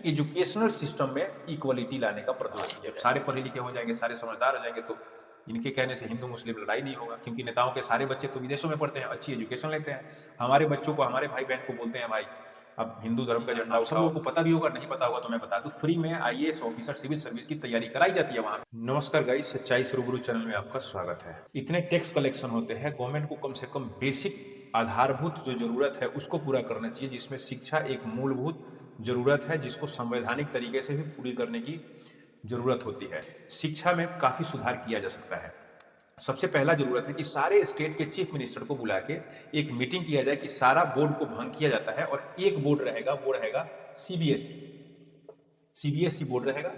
Educational system में equality लाने का प्रदर्शन किया। सारे पढ़े लिखे हो जाएंगे, सारे समझदार हो जाएंगे तो इनके कहने से हिंदू मुस्लिम लड़ाई नहीं होगा, क्योंकि नेताओं के सारे बच्चे तो विदेशों में पढ़ते हैं, अच्छी एजुकेशन लेते हैं। हमारे बच्चों को, हमारे भाई बहन को बोलते हैं भाई अब हिंदू धर्म का झंडा, सब लोगों को पता भी होगा, नहीं पता होगा तो मैं बता दूं, फ्री में आईएएस ऑफिसर सिविल सर्विस की तैयारी कराई जाती है वहां। नमस्कार गाइस, सच्चाई से रूबरू चैनल में आपका स्वागत है। इतने टैक्स कलेक्शन होते हैं, गवर्नमेंट को कम से कम बेसिक आधारभूत जो जरूरत है उसको पूरा करना चाहिए, जिसमें शिक्षा एक मूलभूत जरूरत है जिसको संवैधानिक तरीके से भी पूरी करने की जरूरत होती है। शिक्षा में काफी सुधार किया जा सकता है। सबसे पहला जरूरत है कि सारे स्टेट के चीफ मिनिस्टर को बुला के एक मीटिंग किया जाए कि सारा बोर्ड को भंग किया जाता है और एक बोर्ड रहेगा, वो रहेगा सीबीएसई बोर्ड रहेगा,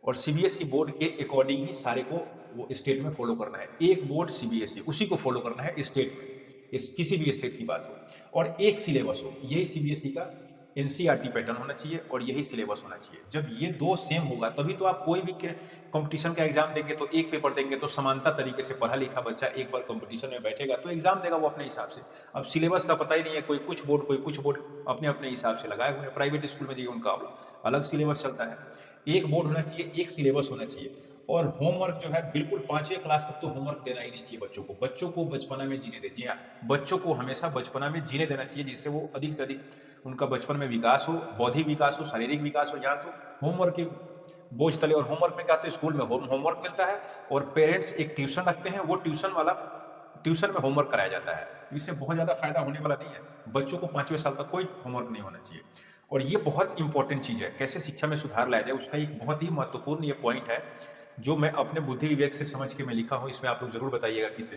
और सीबीएसई बोर्ड के अकॉर्डिंग ही सारे को वो स्टेट में फॉलो करना है। एक बोर्ड सीबीएसई, उसी को फॉलो करना है स्टेट में, किसी भी स्टेट की बात हो, और एक सिलेबस हो। यही सीबीएसई का एनसीईआरटी पैटर्न होना चाहिए और यही सिलेबस होना चाहिए। जब ये दो सेम होगा तभी तो आप कोई भी कंपटीशन का एग्जाम देंगे तो एक पेपर देंगे तो समानता तरीके से पढ़ा लिखा बच्चा एक बार कंपटीशन में बैठेगा तो एग्जाम देगा वो अपने हिसाब से। अब सिलेबस का पता ही नहीं है, कोई कुछ बोर्ड अपने अपने हिसाब से लगाए हुए हैं। प्राइवेट स्कूल में जाइए, उनका अलग सिलेबस चलता है। एक बोर्ड होना चाहिए, एक सिलेबस होना चाहिए, और होमवर्क जो है बिल्कुल 5वीं क्लास तक तो होमवर्क देना ही नहीं चाहिए बच्चों को। बच्चों को बचपना में जीने दीजिए, बच्चों को हमेशा बचपना में जीने देना चाहिए, जिससे वो अधिक से अधिक उनका बचपन में विकास हो, बौद्धिक विकास हो, शारीरिक विकास हो। यहाँ तो होमवर्क के बोझ तले, और होमवर्क में क्या, तो स्कूल में होमवर्क मिलता है और पेरेंट्स एक ट्यूशन रखते हैं, वो ट्यूशन में होमवर्क कराया जाता है। इससे बहुत ज़्यादा फायदा होने वाला नहीं है। बच्चों को 5वें साल तक कोई होमवर्क नहीं होना चाहिए। और ये बहुत इंपॉर्टेंट चीज़ है, कैसे शिक्षा में सुधार लाया जाए उसका एक बहुत ही महत्वपूर्ण ये पॉइंट है, जो मैं अपने बुद्धि विवेक से समझ के मैं लिखा हूँ। इसमें आप लोग जरूर बताइएगा किस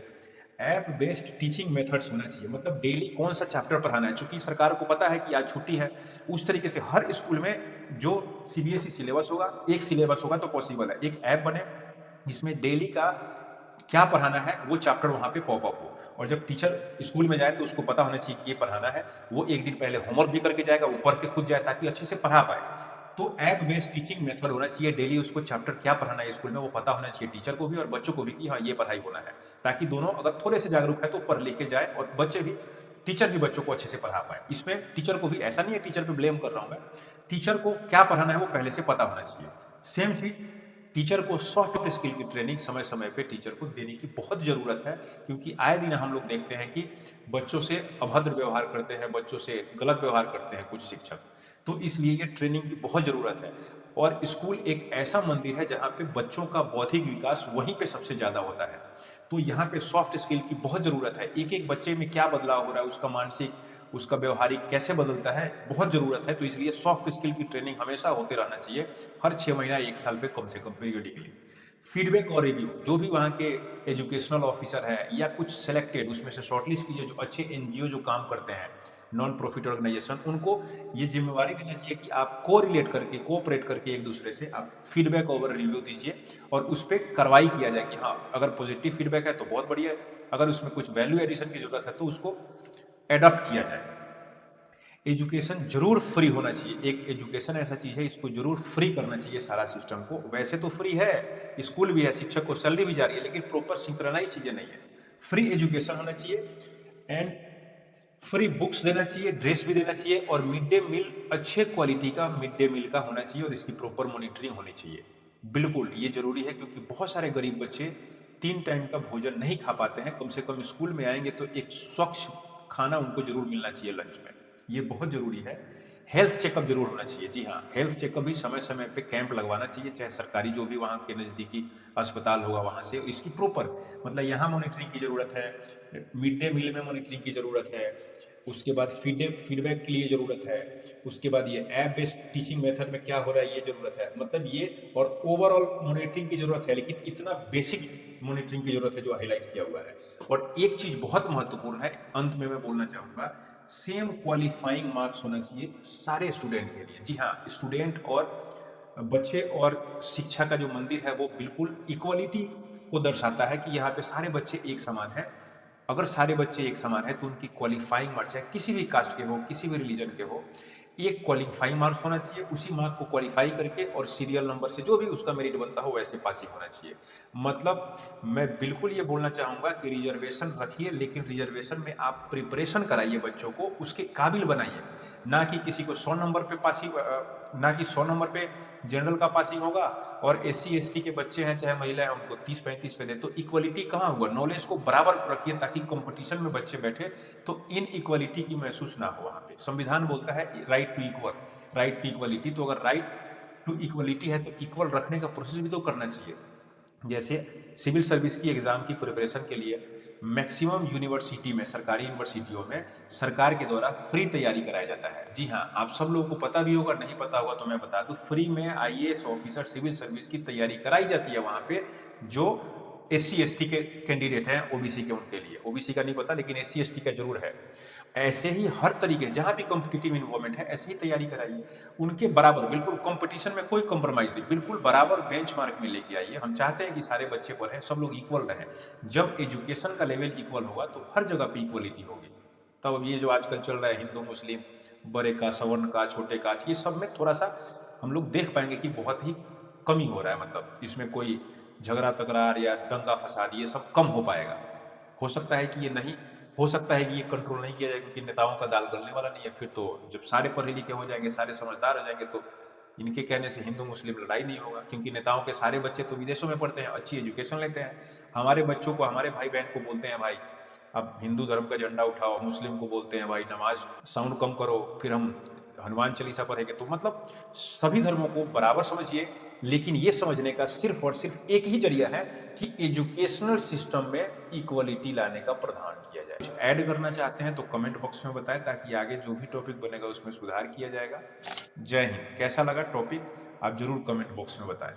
ऐप बेस्ड टीचिंग मेथड्स होना चाहिए। मतलब डेली कौन सा चैप्टर पढ़ाना है, चूंकि सरकार को पता है कि आज छुट्टी है, उस तरीके से हर स्कूल में जो सीबीएसई सिलेबस होगा, एक सिलेबस होगा तो पॉसिबल है एक ऐप बने जिसमें डेली का क्या पढ़ाना है वो चैप्टर वहाँ पे पॉपअप हो, और जब टीचर स्कूल में जाए तो उसको पता होना चाहिए कि ये पढ़ाना है। वो एक दिन पहले होमवर्क भी करके जाएगा, वो पढ़ के खुद जाए ताकि अच्छे से पढ़ा पाए। तो ऐप बेस्ड टीचिंग मेथड होना चाहिए। डेली उसको चैप्टर क्या पढ़ाना है स्कूल में वो पता होना चाहिए टीचर को भी और बच्चों को भी कि हाँ ये पढ़ाई होना है, ताकि दोनों अगर थोड़े से जागरूक है तो पढ़ लिख के जाए और टीचर भी बच्चों को अच्छे से पढ़ा पाए। इसमें टीचर को भी, ऐसा नहीं है टीचर पे ब्लेम कर रहा हूं मैं, टीचर को क्या पढ़ाना है वो पहले से पता होना चाहिए। सेम चीज टीचर को सॉफ्ट स्किल की ट्रेनिंग समय समय पे टीचर को देने की बहुत ज़रूरत है, क्योंकि आए दिन हम लोग देखते हैं कि बच्चों से अभद्र व्यवहार करते हैं, बच्चों से गलत व्यवहार करते हैं कुछ शिक्षक। तो इसलिए ये ट्रेनिंग की बहुत ज़रूरत है। और स्कूल एक ऐसा मंदिर है जहाँ पे बच्चों का बौद्धिक विकास वहीं पे सबसे ज़्यादा होता है। तो यहाँ पे सॉफ्ट स्किल की बहुत ज़रूरत है। एक एक बच्चे में क्या बदलाव हो रहा है, उसका मानसिक, उसका व्यवहारिक कैसे बदलता है, बहुत ज़रूरत है। तो इसलिए सॉफ्ट स्किल की ट्रेनिंग हमेशा होते रहना चाहिए, हर 6 महीना 1 साल पे कम से कम पीरियडिकली। फीडबैक और रिव्यू, जो भी वहाँ के एजुकेशनल ऑफिसर है या कुछ सेलेक्टेड उसमें से शॉर्टलिस्ट कीजिए जो अच्छे एनजीओ जो काम करते हैं, नॉन प्रॉफिट ऑर्गेनाइजेशन, उनको ये जिम्मेवारी देना चाहिए कि आप कोऑपरेट करके एक दूसरे से आप फीडबैक ओवर रिव्यू दीजिए और उस पर कार्रवाई किया जाए कि हाँ अगर पॉजिटिव फीडबैक है तो बहुत बढ़िया है, अगर उसमें कुछ वैल्यू एडिशन की जरूरत है तो उसको एडॉप्ट किया जाए। एजुकेशन जरूर फ्री होना चाहिए। एक एजुकेशन ऐसा चीज है, इसको जरूर फ्री करना चाहिए सारा सिस्टम को। वैसे तो फ्री है, स्कूल भी है, शिक्षक को सैलरी भी जा रही है, लेकिन प्रॉपर सिंक्रोनाइज चीजें नहीं है। फ्री एजुकेशन होना चाहिए एंड फ्री बुक्स देना चाहिए, ड्रेस भी देना चाहिए, और मिड डे मील अच्छे क्वालिटी का मिड डे मील का होना चाहिए और इसकी प्रॉपर मॉनिटरिंग होनी चाहिए। बिल्कुल ये जरूरी है, क्योंकि बहुत सारे गरीब बच्चे 3 टाइम का भोजन नहीं खा पाते हैं। कम से कम स्कूल में आएंगे तो एक स्वच्छ खाना उनको जरूर मिलना चाहिए लंच में, ये बहुत जरूरी है। हेल्थ चेकअप जरूर होना चाहिए। जी हाँ, हेल्थ चेकअप भी समय समय पे कैंप लगवाना चाहिए, चाहे सरकारी जो भी वहाँ के नज़दीकी अस्पताल होगा वहाँ से। इसकी प्रॉपर मतलब यहाँ मॉनिटरिंग की ज़रूरत है, मिड डे मील में मॉनिटरिंग की ज़रूरत है, उसके बाद फीडबैक के लिए ज़रूरत है, उसके बाद ये ऐप बेस्ड टीचिंग मेथड में क्या हो रहा है ये ज़रूरत है। मतलब ये और ओवरऑल मॉनिटरिंग की ज़रूरत है, लेकिन इतना बेसिक मॉनिटरिंग की ज़रूरत है जो हाईलाइट किया हुआ है। और एक चीज़ बहुत महत्वपूर्ण है, अंत में मैं बोलना चाहूँगा, सेम क्वालिफाइंग मार्क्स होना चाहिए सारे स्टूडेंट के लिए। जी हाँ, स्टूडेंट और बच्चे और शिक्षा का जो मंदिर है वो बिल्कुल इक्वलिटी को दर्शाता है कि यहाँ पे सारे बच्चे एक समान हैं। अगर सारे बच्चे एक समान है तो उनकी क्वालिफाइंग मार्क्स, चाहे किसी भी कास्ट के हो, किसी भी रिलीजन के हो, एक क्वालिफाइंग मार्क्स होना चाहिए। उसी मार्क को क्वालिफाई करके और सीरियल नंबर से जो भी उसका मेरिट बनता हो वैसे पासिंग होना चाहिए। मतलब मैं बिल्कुल ये बोलना चाहूँगा कि रिजर्वेशन रखिए, लेकिन रिजर्वेशन में आप प्रिपरेशन कराइए, बच्चों को उसके काबिल बनाइए, ना कि किसी को 100 नंबर पे पासिंग ना कि 100 नंबर पे जनरल का पासिंग होगा और एससी एसटी के बच्चे हैं चाहे महिला है उनको 30-35 पे दे, तो इक्वलिटी कहाँ हुआ? नॉलेज को बराबर रखिए ताकि कंपटीशन में बच्चे बैठे तो इन इक्वलिटी की महसूस ना हो। वहाँ पे संविधान बोलता है right to equal, right to equality, तो अगर राइट टू इक्वलिटी है तो इक्वल रखने का प्रोसेस भी तो करना चाहिए। जैसे सिविल सर्विस की एग्ज़ाम की प्रिपरेशन के लिए मैक्सिमम यूनिवर्सिटी में, सरकारी यूनिवर्सिटियों में सरकार के द्वारा फ्री तैयारी कराया जाता है। जी हाँ, आप सब लोगों को पता भी होगा, नहीं पता होगा तो मैं बता दूं, फ्री में आईएएस ऑफिसर सिविल सर्विस की तैयारी कराई जाती है वहाँ पे, जो एससी एसटी के कैंडिडेट हैं, ओबीसी के उनके लिए। ओबीसी का नहीं पता लेकिन एससी एसटी का जरूर है। ऐसे ही हर तरीके जहाँ भी कॉम्पिटिटिव इन्वॉल्वमेंट है ऐसे ही तैयारी कराइए, उनके बराबर, बिल्कुल कंपटीशन में कोई कॉम्प्रोमाइज़ नहीं, बिल्कुल बराबर बेंचमार्क में लेके आइए। हम चाहते हैं कि सारे बच्चे पढ़ें, सब लोग इक्वल रहें। जब एजुकेशन का लेवल इक्वल होगा तो हर जगह पे इक्वलिटी होगी। तब अब ये जो आजकल चल रहा है हिंदू मुस्लिम, बड़े का सवर्ण का छोटे का, ये सब में थोड़ा सा हम लोग देख पाएंगे कि बहुत ही कमी हो रहा है, मतलब इसमें कोई झगड़ा तकरार या दंगा फसाद ये सब कम हो पाएगा। हो सकता है कि ये नहीं, हो सकता है कि ये कंट्रोल नहीं किया जाए क्योंकि नेताओं का दाल गलने वाला नहीं है। फिर तो जब सारे पढ़े लिखे हो जाएंगे, सारे समझदार हो जाएंगे, तो इनके कहने से हिंदू मुस्लिम लड़ाई नहीं होगा, क्योंकि नेताओं के सारे बच्चे तो विदेशों में पढ़ते हैं, अच्छी एजुकेशन लेते हैं। हमारे बच्चों को, हमारे भाई बहन को बोलते हैं भाई अब हिंदू धर्म का झंडा उठाओ, मुस्लिम को बोलते हैं भाई नमाज साउंड कम करो, फिर हम हनुमान चालीसा पढ़ेंगे। तो मतलब सभी धर्मों को बराबर समझिए, लेकिन ये समझने का सिर्फ और सिर्फ एक ही जरिया है कि एजुकेशनल सिस्टम में इक्वलिटी लाने का प्रदान किया जाए। कुछ ऐड करना चाहते हैं तो कमेंट बॉक्स में बताएं ताकि आगे जो भी टॉपिक बनेगा उसमें सुधार किया जाएगा। जय हिंद। कैसा लगा टॉपिक आप जरूर कमेंट बॉक्स में बताएं।